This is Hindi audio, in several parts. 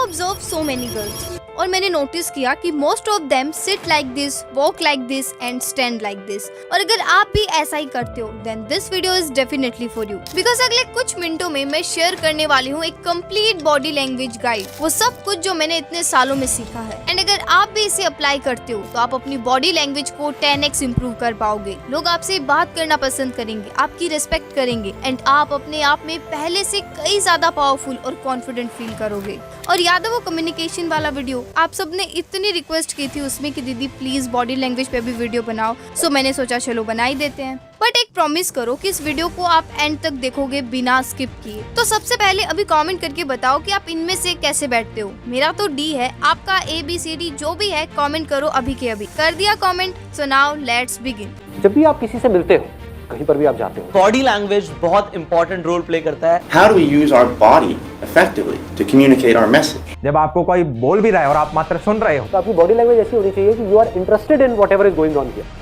ऑब्जर्व सो मेनी गर्ल्स और मैंने नोटिस किया कि most of them sit like this, walk like this and stand like this. और अगर आप भी ऐसा ही करते हो then this video is definitely for you, because अगले कुछ मिनटों में मैं शेयर करने वाली हूँ एक कंप्लीट बॉडी लैंग्वेज गाइड, वो सब कुछ जो मैंने इतने सालों में सीखा है। एंड अगर आप भी इसे अप्लाई करते हो तो आप अपनी बॉडी लैंग्वेज को 10x इम्प्रूव कर पाओगे। लोग आपसे बात करना पसंद करेंगे, आपकी रिस्पेक्ट करेंगे एंड आप अपने आप में पहले से कई ज्यादा पावरफुल और कॉन्फिडेंट फील करोगे। और याद है वो कम्युनिकेशन वाला वीडियो, आप सबने इतनी रिक्वेस्ट की थी उसमें कि दीदी प्लीज बॉडी लैंग्वेज पे भी वीडियो बनाओ, सो मैंने सोचा चलो बना ही देते हैं। बट एक प्रॉमिस करो कि इस वीडियो को आप एंड तक देखोगे बिना स्किप किए। तो सबसे पहले अभी कमेंट करके बताओ कि आप इनमें से कैसे बैठते हो। मेरा तो डी है, आपका ABCD जो भी है कमेंट करो अभी के अभी। कर दिया comment? So now let's begin. जब भी आप किसी से मिलते हो, कहीं पर भी आप जाते हो, बॉडी लैंग्वेज बहुत इंपॉर्टेंट रोल प्ले करता है। How do we use our body effectively to communicate our message? जब आपको कोई बोल भी रहा है और आप मात्र सुन रहे हो, तो आपकी बॉडी लैंग्वेज ऐसी होनी चाहिए कि you are interested in whatever is going on here.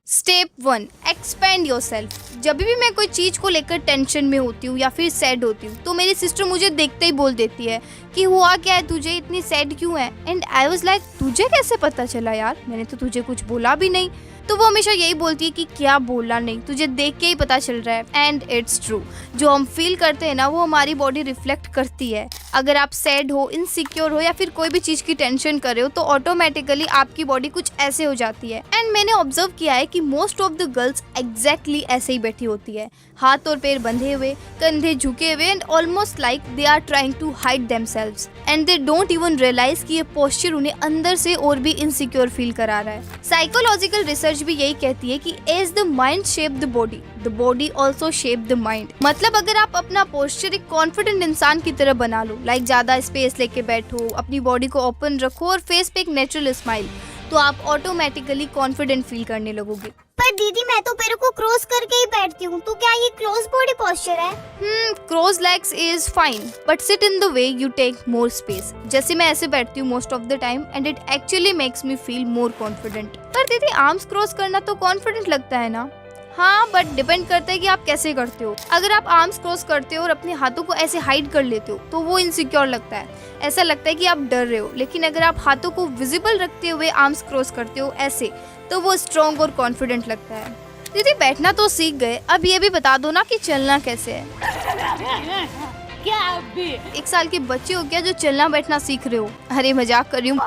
Step 1, expand yourself. जब भी मैं कोई चीज को लेकर टेंशन में होती हूँ या फिर सैड होती हूँ तो मेरी सिस्टर मुझे देखते ही बोल देती है कि हुआ क्या है, तुझे इतनी सैड क्यों है। एंड आई वाज लाइक तुझे कैसे पता चला यार, मैंने तो तुझे कुछ बोला भी नहीं। तो वो हमेशा यही बोलती है कि क्या बोला नहीं, तुझे देख के ही पता चल रहा है। एंड इट्स ट्रू, जो हम फील करते हैं ना वो हमारी बॉडी रिफ्लेक्ट करती है। अगर आप सैड हो, इनसिक्योर हो या फिर कोई भी चीज की टेंशन कर रहे हो तो ऑटोमेटिकली आपकी बॉडी कुछ ऐसे हो जाती है। एंड मैंने ऑब्जर्व किया है कि most of the girls exactly ऐसे ही बैठी होती है, हाथ और पैर बंधे हुए, कंधे झुके हुए and almost like they are trying to hide themselves and they don't even realise कि ये पोस्चर उन्हें अंदर से और भी इनसिक्योर फील करा रहा है। साइकोलॉजिकल रिसर्च भी यही कहती है कि as the mind shape the body also shape the mind. मतलब अगर आप अपना पोस्चर एक कॉन्फिडेंट इंसान की तरह बना लो, लाइक ज्यादा स्पेस लेके बैठो, अपनी बॉडी को ओपन रखो और फेस पे एक नेचुरल स्माइल, तो आप ऑटोमेटिकली कॉन्फिडेंट फील करने लगोगे। पर दीदी मैं तो पैरों को क्रॉस करके ही बैठती हूँ, तो क्या ये क्लोज बॉडी पोस्चर है? Cross legs is fine but sit in the way you take more space. जैसे मैं ऐसे बैठती हूँ most of the time and it actually makes me feel more confident. पर दीदी आर्म्स क्रॉस करना तो कॉन्फिडेंट लगता है ना? हाँ, बट डिपेंड करता है कि आप कैसे करते हो। अगर आप आर्म्स क्रॉस करते हो और अपने हाथों को ऐसे हाइड कर लेते हो तो वो इनसिक्योर लगता है, ऐसा लगता है कि आप डर रहे हो। लेकिन अगर आप हाथों को विजिबल रखते हुए आर्म्स क्रॉस करते हो ऐसे, तो वो स्ट्रॉन्ग और कॉन्फिडेंट लगता है। दीदी बैठना तो सीख गए, अब ये भी बता दो ना कि चलना कैसे है। क्या अभी 1 साल के बच्चे हो क्या जो चलना बैठना सीख रहे हो? अरे मजाक कर रही हूँ।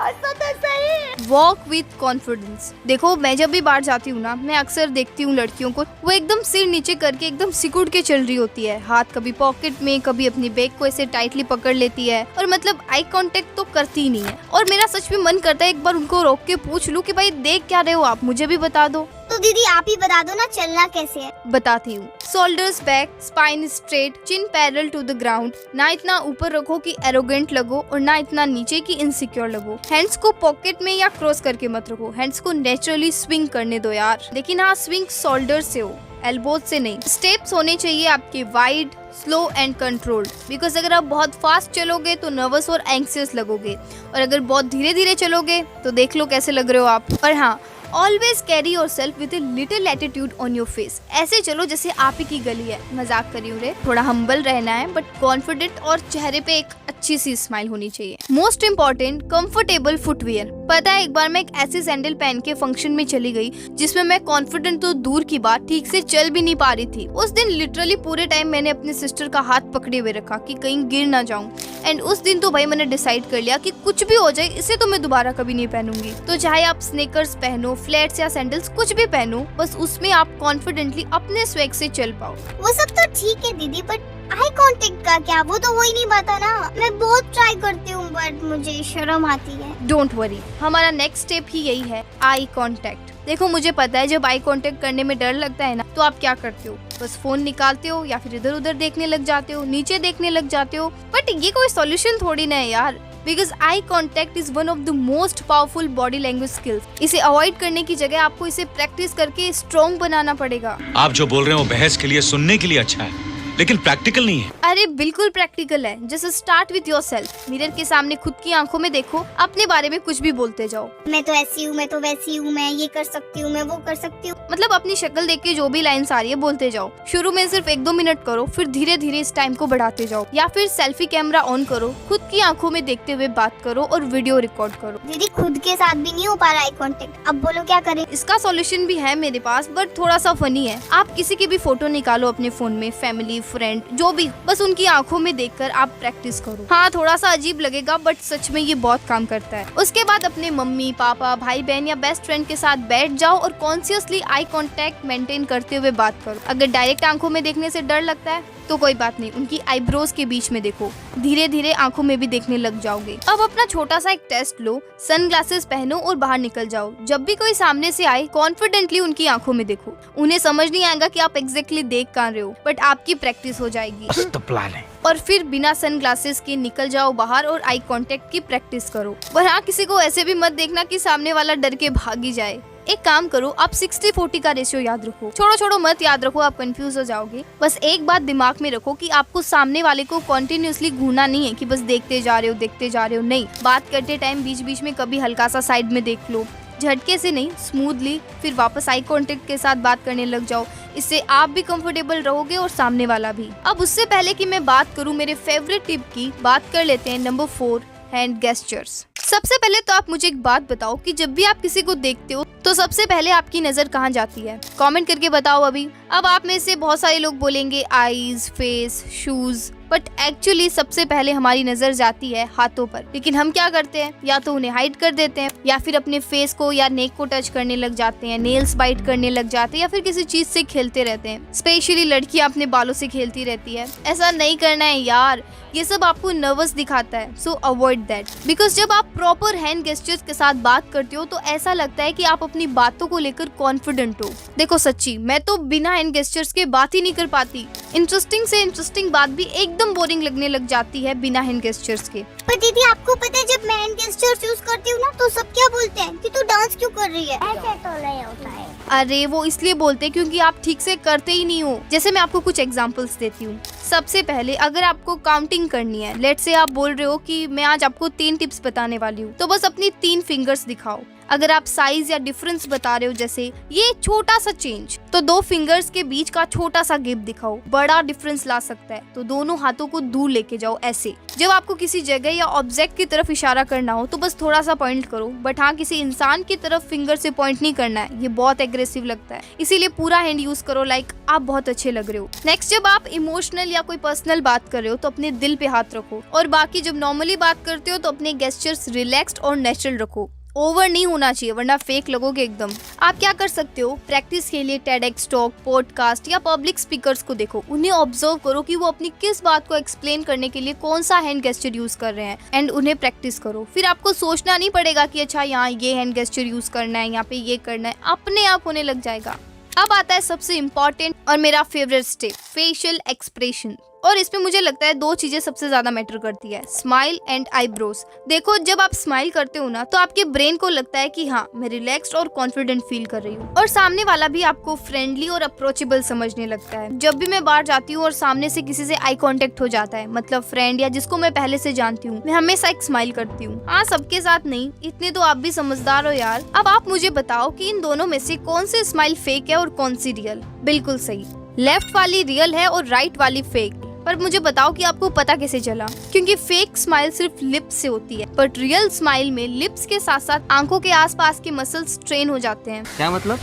Walk with confidence. देखो मैं जब भी बाहर जाती हूँ ना, मैं अक्सर देखती हूँ लड़कियों को, वो एकदम सिर नीचे करके एकदम सिकुड़ के चल रही होती है, हाथ कभी पॉकेट में, कभी अपनी बैग को ऐसे टाइटली पकड़ लेती है और मतलब आई कांटेक्ट तो करती ही नहीं है। और मेरा सच में मन करता है एक बार उनको रोक के पूछ लूं कि भाई देख क्या रहे हो आप, मुझे भी बता दो। तो दीदी आप ही बता दो ना चलना कैसे है। बताती हूँ। Shoulders back, spine straight, chin parallel to the ground. ना इतना ऊपर रखो कि एरोगेंट लगो और ना इतना नीचे कि इनसिक्योर लगो। हैंड्स को पॉकेट में या क्रॉस करके मत रखो, हैंड्स को नेचुरली स्विंग करने दो यार। लेकिन हाँ, स्विंग शोल्डर से हो, एल्बोज से नहीं। स्टेप्स होने चाहिए आपके wide, slow and controlled, because अगर आप बहुत फास्ट चलोगे तो नर्वस और एंग्सियस लगोगे और अगर बहुत धीरे धीरे चलोगे तो देख लो कैसे लग रहे हो आप। और हाँ, always carry your self with a little attitude on your face. ऐसे चलो जैसे आप ही की गली है, मजाक करी हूँ रे। थोड़ा हम्बल रहना है बट कॉन्फिडेंट और चेहरे पे एक अच्छी सी स्माइल होनी चाहिए। Most important, comfortable footwear. पता है एक बार मैं एक ऐसी सैंडल पहन के फंक्शन में चली गई जिसमें मैं कॉन्फिडेंट तो दूर की बात, ठीक से चल भी नहीं पा रही थी। उस दिन लिटरली पूरे टाइम मैंने अपनी सिस्टर का हाथ पकड़े हुए रखा कि कहीं गिर ना जाऊं। एंड उस दिन तो भाई मैंने डिसाइड कर लिया कि कुछ भी हो जाए इसे तो मैं दोबारा कभी नहीं पहनूंगी। तो चाहे आप स्नीकर्स पहनो, फ्लैट्स या सैंडल्स, कुछ भी पहनो, बस उसमें आप कॉन्फिडेंटली अपने स्वैग से चल पाओ। वो सब तो ठीक है दीदी, बट आई कांटेक्ट का क्या? वो तो वही नहीं बात ना। मैं बहुत ट्राई करती हूँ बट मुझे शर्म आती है। डोंट वरी, हमारा नेक्स्ट स्टेप ही यही है, आई कांटेक्ट। देखो मुझे पता है जब आई कांटेक्ट करने में डर लगता है ना, तो आप क्या करते हो? बस फोन निकालते हो या फिर इधर उधर देखने लग जाते हो, नीचे देखने लग जाते हो। बट ये कोई सॉल्यूशन थोड़ी ना है यार, because eye contact is one of the most powerful body language skills. इसे अवॉइड करने की जगह आपको इसे प्रैक्टिस करके स्ट्रॉन्ग बनाना पड़ेगा। आप जो बोल रहे हो बहस के लिए, सुनने के लिए अच्छा है, लेकिन प्रैक्टिकल नहीं है। अरे बिल्कुल प्रैक्टिकल है। Just start with yourself. Mirror के सामने खुद की आंखों में देखो, अपने बारे में कुछ भी बोलते जाओ। मैं तो ऐसी हूँ, मैं तो वैसी हूँ, मैं ये कर सकती हूँ, मैं वो कर सकती हूँ। मतलब अपनी शक्ल देख के जो भी लाइन्स आ रही है बोलते जाओ। शुरू में सिर्फ 1-2 मिनट करो, फिर धीरे धीरे इस टाइम को बढ़ाते जाओ। या फिर सेल्फी कैमरा ऑन करो, खुद की आंखों में देखते हुए बात करो और वीडियो रिकॉर्ड करो। दीदी खुद के साथ भी नहीं हो पा रहा आई कांटेक्ट, अब बोलो क्या करें? इसका सॉल्यूशन भी है मेरे पास, बट थोड़ा सा फनी है। आप किसी की भी फोटो निकालो अपने फोन में, फैमिली, फ्रेंड, जो भी, बस उनकी आंखों में देखकर आप प्रैक्टिस करो। हाँ, थोड़ा सा अजीब लगेगा, बट सच में ये बहुत काम करता है। उसके बाद अपने मम्मी, पापा, भाई बहन या बेस्ट फ्रेंड के साथ बैठ जाओ और कॉन्शियसली आई कांटेक्ट मेंटेन करते हुए बात करो। अगर डायरेक्ट आंखों में देखने से डर लगता है तो कोई बात नहीं, उनकी आईब्रोज के बीच में देखो। धीरे धीरे आंखों में भी देखने लग जाओगे। अब अपना छोटा सा एक टेस्ट लो, सनग्लासेस पहनो और बाहर निकल जाओ। जब भी कोई सामने से आए, कॉन्फिडेंटली उनकी आंखों में देखो। उन्हें समझ नहीं आएगा कि आप एग्जैक्टली देख कहाँ रहे हो, बट आपकी प्रैक्टिस हो जाएगी। तो प्लान है। और फिर बिना सनग्लासेस के निकल जाओ बाहर और आई कांटेक्ट की प्रैक्टिस करो। पर हाँ, किसी को ऐसे भी मत देखना कि सामने वाला डर के भागी जाए। एक काम करो, आप 60-40 का रेशियो याद रखो। छोड़ो मत याद रखो, आप कंफ्यूज हो जाओगे। बस एक बात दिमाग में रखो कि आपको सामने वाले को कंटिन्यूअसली घूरना नहीं है कि बस देखते जा रहे हो। नहीं, बात करते टाइम बीच बीच में कभी हल्का सा साइड में देख लो, झटके से नहीं, स्मूथली। फिर वापस आई कांटेक्ट के साथ बात करने लग जाओ। इससे आप भी कंफर्टेबल रहोगे और सामने वाला भी। अब उससे पहले कि मैं बात करूं मेरे फेवरेट टिप की, बात कर लेते हैं नंबर 4, हैंड गेस्चर्स। सबसे पहले तो आप मुझे एक बात बताओ कि जब भी आप किसी को देखते हो तो सबसे पहले आपकी नजर कहाँ जाती है? कमेंट करके बताओ अभी। अब आप में से बहुत सारे लोग बोलेंगे eyes, face, shoes, but actually सबसे पहले हमारी नजर जाती है हाथों पर। लेकिन हम क्या करते हैं, या तो उन्हें हाइड कर देते हैं, या फिर अपने फेस को या नेक को टच करने लग जाते हैं, नेल्स बाइट करने लग जाते हैं, या फिर किसी चीज से खेलते रहते हैं। स्पेशली लड़कियां अपने बालों से खेलती रहती है। ऐसा नहीं करना है यार, ये सब आपको नर्वस दिखाता है, सो अवॉइड दैट। बिकॉज जब आप प्रॉपर हैंड गेस्चर्स के साथ बात करते हो तो ऐसा लगता है कि आप अपनी बातों को लेकर कॉन्फिडेंट हो। देखो सच्ची, मैं तो बिना हैंड गेस्चर्स के बात ही नहीं कर पाती। इंटरेस्टिंग से इंटरेस्टिंग बात भी एकदम बोरिंग लगने लग जाती है बिना हैंड गेस्चर्स के। पर दीदी आपको पता है, जब मैं हैंड गेस्चर्स यूज करती हूँ ना तो सब क्या बोलते हैं कि तू डांस क्यों कर रही है? ऐसे तो नहीं होता है। अरे वो इसलिए बोलते हैं क्योंकि आप ठीक से करते ही नहीं हो। जैसे मैं आपको कुछ एग्जांपल्स देती हूँ। सबसे पहले अगर आपको काउंटिंग करनी है, लेट्स से आप बोल रहे हो कि मैं आज आपको 3 टिप्स बताने वाली हूँ, तो बस अपनी 3 फिंगर्स दिखाओ। अगर आप साइज या डिफरेंस बता रहे हो, जैसे ये छोटा सा चेंज, तो 2 फिंगर्स के बीच का छोटा सा गैप दिखाओ। बड़ा डिफरेंस ला सकता है, तो दोनों हाथों को दूर लेके जाओ ऐसे। जब आपको किसी जगह या ऑब्जेक्ट की तरफ इशारा करना हो तो बस थोड़ा सा पॉइंट करो, बट हाँ, किसी इंसान की तरफ फिंगर से पॉइंट नहीं करना है, ये बहुत एग्रेसिव लगता है। इसीलिए पूरा हैंड यूज करो, लाइक आप बहुत अच्छे लग रहे हो। नेक्स्ट, जब आप इमोशनल या कोई पर्सनल बात कर रहे हो तो अपने दिल पे हाथ रखो। और बाकी जब नॉर्मली बात करते हो तो अपने गेस्चर्स रिलैक्स्ड और नेचुरल रखो। ओवर नहीं होना चाहिए, वरना फेक लगोगे एकदम। आप क्या कर सकते हो, प्रैक्टिस के लिए TEDx टॉक, पॉडकास्ट या पब्लिक स्पीकर्स को देखो। उन्हें ऑब्जर्व करो कि वो अपनी किस बात को एक्सप्लेन करने के लिए कौन सा हैंड गेस्चर यूज कर रहे हैं, एंड उन्हें प्रैक्टिस करो। फिर आपको सोचना नहीं पड़ेगा कि अच्छा यहाँ ये हैंड गेस्चर यूज करना है, यहाँ पे ये करना है, अपने आप होने लग जाएगा। अब आता है सबसे इम्पोर्टेंट और मेरा फेवरेट स्टेप, फेशियल एक्सप्रेशन। और इसमें मुझे लगता है 2 चीजें सबसे ज्यादा मैटर करती है, स्माइल एंड आईब्रोज। देखो, जब आप स्माइल करते हो ना तो आपके ब्रेन को लगता है कि हाँ, मैं रिलैक्स्ड और कॉन्फिडेंट फील कर रही हूँ, और सामने वाला भी आपको फ्रेंडली और अप्रोचेबल समझने लगता है। जब भी मैं बाहर जाती हूँ और सामने से किसी से आई कांटेक्ट हो जाता है, मतलब फ्रेंड या जिसको मैं पहले से जानती हूँ, मैं हमेशा एक स्माइल करती हूँ। हाँ, सबके साथ नहीं, इतने तो आप भी समझदार हो यार। अब आप मुझे बताओ कि इन दोनों में से कौन सी स्माइल फेक है और कौन सी रियल? बिल्कुल सही, लेफ्ट वाली रियल है और राइट वाली फेक। पर मुझे बताओ कि आपको पता कैसे चला? क्योंकि फेक स्माइल सिर्फ लिप्स से होती है, बट रियल स्माइल में लिप्स के साथ साथ आंखों के आसपास के मसल्स स्ट्रेन हो जाते हैं। क्या मतलब?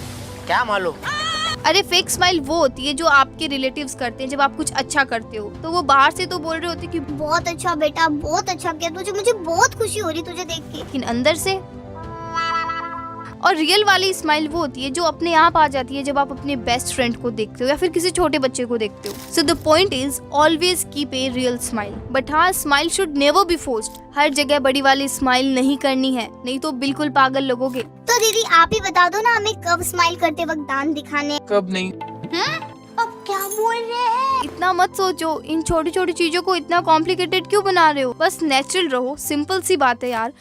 क्या मालूम? अरे फेक स्माइल वो होती है जो आपके रिलेटिव्स करते हैं जब आप कुछ अच्छा करते हो। तो वो बाहर से तो बोल रहे होते कि बहुत अच्छा बेटा, बहुत अच्छा किया तुझे, मुझे बहुत खुशी हो रही तुझे देख के, लेकिन अंदर से। और रियल वाली स्माइल वो होती है जो अपने आप आ जाती है जब आप अपने बेस्ट फ्रेंड को देखते हो या फिर किसी छोटे बच्चे को देखते हो। So the point is always keep a real smile, but हाँ, smile should never be forced. हर जगह बड़ी वाली स्माइल नहीं करनी है, नहीं तो बिल्कुल पागल लगोगे। तो दीदी आप ही बता दो ना, हमें कब स्माइल करते वक्त दांत दिखाने? कब नहीं? अब क्या बोल रहे हैं? इतना मत सोचो, इन छोटी छोटी चीजों को इतना कॉम्प्लिकेटेड क्यों बना रहे हो? बस नेचुरल रहो, सिंपल सी बात है यार।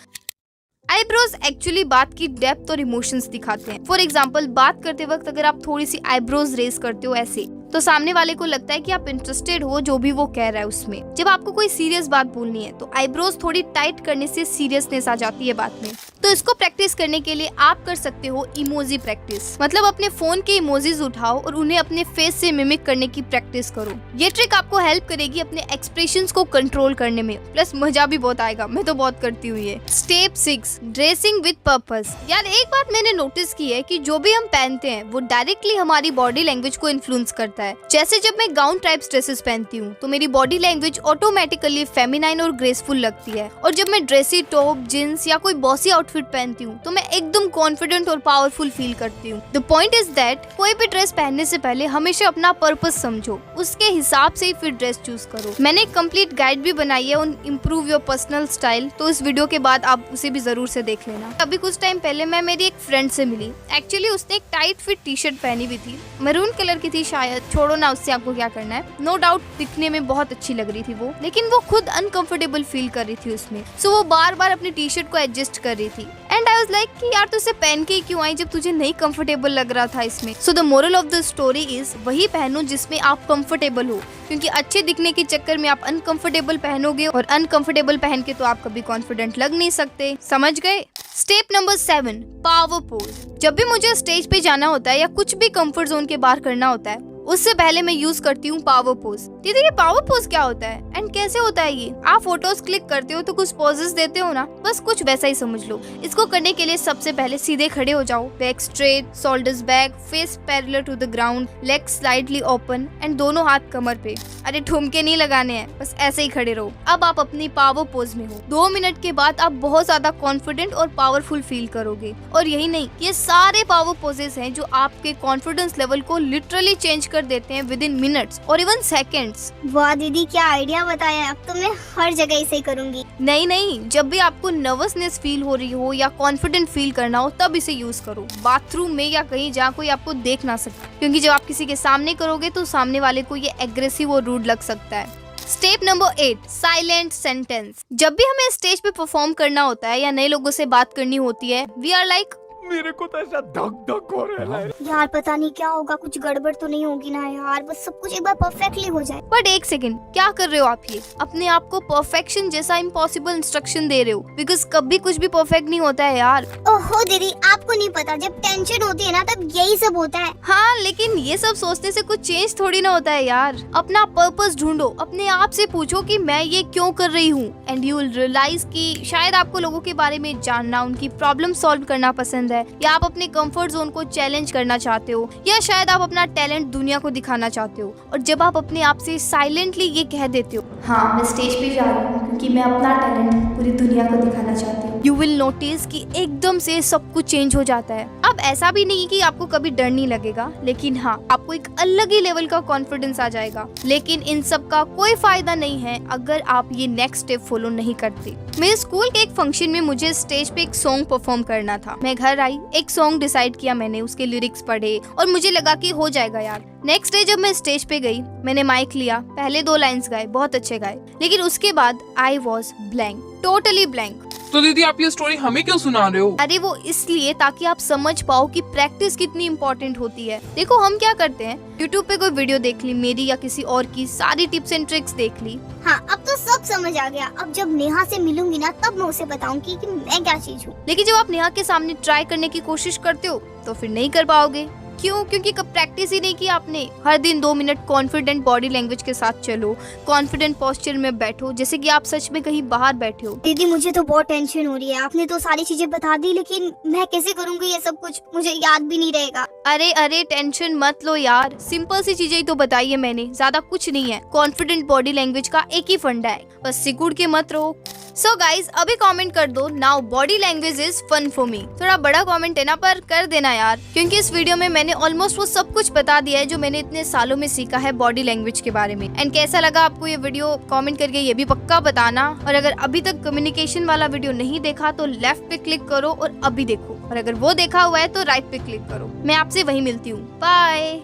आईब्रोज एक्चुअली बात की डेप्थ और इमोशंस दिखाते हैं। फॉर एग्जाम्पल, बात करते वक्त अगर आप थोड़ी सी आईब्रोज रेज करते हो ऐसे, तो सामने वाले को लगता है कि आप इंटरेस्टेड हो जो भी वो कह रहा है उसमें। जब आपको कोई सीरियस बात बोलनी है तो आईब्रोज थोड़ी टाइट करने से सीरियसनेस आ जाती है बात में। तो इसको प्रैक्टिस करने के लिए आप कर सकते हो इमोजी प्रैक्टिस, मतलब अपने फोन के इमोजीज उठाओ और उन्हें अपने फेस से मिमिक करने की प्रैक्टिस करो। ये ट्रिक आपको हेल्प करेगी अपने एक्सप्रेशंस को कंट्रोल करने में, प्लस मजा भी बहुत आएगा। मैं तो बहुत करती हूँ ये। Step 6, dressing with purpose. यार एक बात मैंने नोटिस की है कि जो भी हम पहनते हैं वो डायरेक्टली हमारी बॉडी लैंग्वेज को इन्फ्लुएंस करता है। जैसे जब मैं गाउन टाइप्स ड्रेसेस पहनती हूँ तो मेरी बॉडी लैंग्वेज ऑटोमेटिकली फेमिनाइन और ग्रेसफुल लगती है, और जब मैं ड्रेसी टॉप, जींस या कोई बॉसी आउटफिट पहनती हूँ तो मैं एकदम कॉन्फिडेंट और पावरफुल फील करती हूँ। द पॉइंट इज दैट कोई भी ड्रेस पहनने से पहले हमेशा अपना पर्पस समझो, उसके हिसाब से ही फिर ड्रेस चूज करो। मैंने एक कंप्लीट गाइड भी बनाई है on improve your personal style, तो इस वीडियो के बाद आप उसे भी जरूर से देख लेना। अभी कुछ टाइम पहले मैं मेरी एक फ्रेंड से मिली। एक्चुअली उसने एक टाइट फिट टी शर्ट पहनी हुई थी, मैरून कलर की थी शायद, छोड़ो ना, उससे आपको क्या करना है। नो डाउट दिखने में बहुत अच्छी लग रही थी वो, लेकिन वो खुद अनकंफर्टेबल फील कर रही थी उसमें। सो वो बार बार अपनी टी शर्ट को एडजस्ट कर रही थी एंड आई वाज लाइक कि यार तू इसे पहन के क्यों आई जब तुझे नहीं कंफर्टेबल लग रहा था इसमें। So the moral of the story is वही पहनो जिसमें आप कंफर्टेबल हो, क्योंकि अच्छे दिखने के चक्कर में आप अनकंफर्टेबल पहनोगे और अनकंफर्टेबल पहन के तो आप कभी कॉन्फिडेंट लग नहीं सकते। समझ गए? Step number 7, power pose. जब भी मुझे स्टेज पे जाना होता है या कुछ भी कंफर्ट जोन के बाहर करना होता है उससे पहले मैं यूज करती हूँ पावर पोज। दीदी ये पावर पोज क्या होता है एंड कैसे होता है ये? आप फोटोज क्लिक करते हो तो कुछ पोजेस देते हो ना, बस कुछ वैसा ही समझ लो। इसको करने के लिए सबसे पहले सीधे खड़े हो जाओ, back straight, shoulders back, face parallel to the ground, leg slightly open and दोनों हाथ कमर पे। अरे ठुमके नहीं लगाने हैं, बस ऐसे ही खड़े रहो। अब आप अपनी पावर पोज में हो। 2 मिनट के बाद आप बहुत ज्यादा कॉन्फिडेंट और पावरफुल फील करोगे। और यही नहीं, ये सारे पावर पोजेस हैं जो आपके कॉन्फिडेंस लेवल को लिटरली चेंज कर देते हैं विद इन मिनट्स और इवन सेकेंड्स। वाह दीदी क्या आइडिया बताया, अब तो मैं हर जगह इसे ही करूंगी। नहीं, जब भी आपको नर्वसनेस फील हो रही हो या कॉन्फिडेंट फील करना हो तब इसे यूज करो। बाथरूम में या कहीं जहाँ कोई आपको देख ना सके, क्योंकि जब आप किसी के सामने करोगे तो सामने वाले को ये एग्रेसिव और रूड लग सकता है। Step number 8, silent sentence. जब भी हमें स्टेज पे परफॉर्म करना होता है या नए लोगों से बात करनी होती है, वी आर लाइक मेरे को तो ऐसा धक धक हो रहा है। यार पता नहीं क्या होगा, कुछ गड़बड़ तो नहीं होगी ना यार, बस सब कुछ एक बार परफेक्टली हो जाए। बट एक सेकंड, क्या कर रहे हो आप? ये अपने आप को परफेक्शन जैसा इम्पॉसिबल इंस्ट्रक्शन दे रहे हो, बिकॉज कभी कुछ भी परफेक्ट नहीं होता है यार। ओहो दीदी आपको नहीं पता, जब टेंशन होती है ना तब यही सब होता है। हाँ, लेकिन ये सब सोचने से कुछ चेंज थोड़ी ना होता है यार। अपना पर्पस ढूंढो, अपने आप से पूछो कि मैं ये क्यों कर रही हूँ, एंड यू विल रियलाइज कि शायद आपको लोगों के बारे में जानना, उनकी प्रॉब्लम सॉल्व करना पसंद है, या आप अपने कंफर्ट जोन को चैलेंज करना चाहते हो, या शायद आप अपना टैलेंट दुनिया को दिखाना चाहते हो। और जब आप अपने आप से साइलेंटली ये कह देते हो, हाँ मैं स्टेज पे जा रही हूँ क्योंकि मैं अपना टैलेंट पूरी दुनिया को दिखाना चाहती हूँ, यू विल नोटिस कि एकदम से सब कुछ चेंज हो जाता है। अब ऐसा भी नहीं कि आपको कभी डर नहीं लगेगा, लेकिन हाँ आपको एक अलग ही लेवल का कॉन्फिडेंस आ जाएगा। लेकिन इन सब का कोई फायदा नहीं है अगर आप ये नेक्स्ट स्टेप फॉलो नहीं करते। मेरे स्कूल के एक फंक्शन में मुझे स्टेज पे एक सॉन्ग परफॉर्म करना था। मैं घर आई, एक सॉन्ग डिसाइड किया मैंने, उसके लिरिक्स पढ़े और मुझे लगा कि हो जाएगा यार। नेक्स्ट डे जब मैं स्टेज पे गई, मैंने माइक लिया, पहले 2 लाइंस गाए, बहुत अच्छे गाए, लेकिन उसके बाद I was blank, totally blank. तो दीदी आप ये स्टोरी हमें क्यों सुना रहे हो? अरे वो इसलिए ताकि आप समझ पाओ कि प्रैक्टिस कितनी इम्पोर्टेंट होती है। देखो हम क्या करते हैं, यूट्यूब पे कोई वीडियो देख ली मेरी या किसी और की, सारी टिप्स एंड ट्रिक्स देख ली। हाँ अब तो सब समझ आ गया। अब जब नेहा से मिलूंगी ना तब मैं उसे बताऊंगी कि मैं क्या चीज हूँ। लेकिन जब आप नेहा के सामने ट्राई करने की कोशिश करते हो तो फिर नहीं कर पाओगे। क्यों? क्योंकि कब प्रैक्टिस ही नहीं की आपने। हर दिन 2 मिनट कॉन्फिडेंट बॉडी लैंग्वेज के साथ चलो, कॉन्फिडेंट पोस्चर में बैठो जैसे कि आप सच में कहीं बाहर बैठे हो। दीदी मुझे तो बहुत टेंशन हो रही है, आपने तो सारी चीजें बता दी, लेकिन मैं कैसे करूंगी ये सब कुछ, मुझे याद भी नहीं रहेगा। अरे टेंशन मत लो यार, सिंपल सी चीजें ही तो बताई है मैंने, ज्यादा कुछ नहीं है। कॉन्फिडेंट बॉडी लैंग्वेज का एक ही फंडा है, बस सिकुड़ के मत रहो। सो गाइज अभी कमेंट कर दो, now body language is fun for me. थोड़ा बड़ा कमेंट है ना, पर कर देना यार, क्योंकि इस वीडियो में मैंने ऑलमोस्ट वो सब कुछ बता दिया है जो मैंने इतने सालों में सीखा है बॉडी लैंग्वेज के बारे में। एंड कैसा लगा आपको ये वीडियो, कमेंट करके ये भी पक्का बताना। और अगर अभी तक कम्युनिकेशन वाला वीडियो नहीं देखा तो लेफ्ट पे क्लिक करो और अभी देखो, और अगर वो देखा हुआ है तो राइट पे क्लिक करो। मैं आपसे वहीं मिलती हूँ, बाय।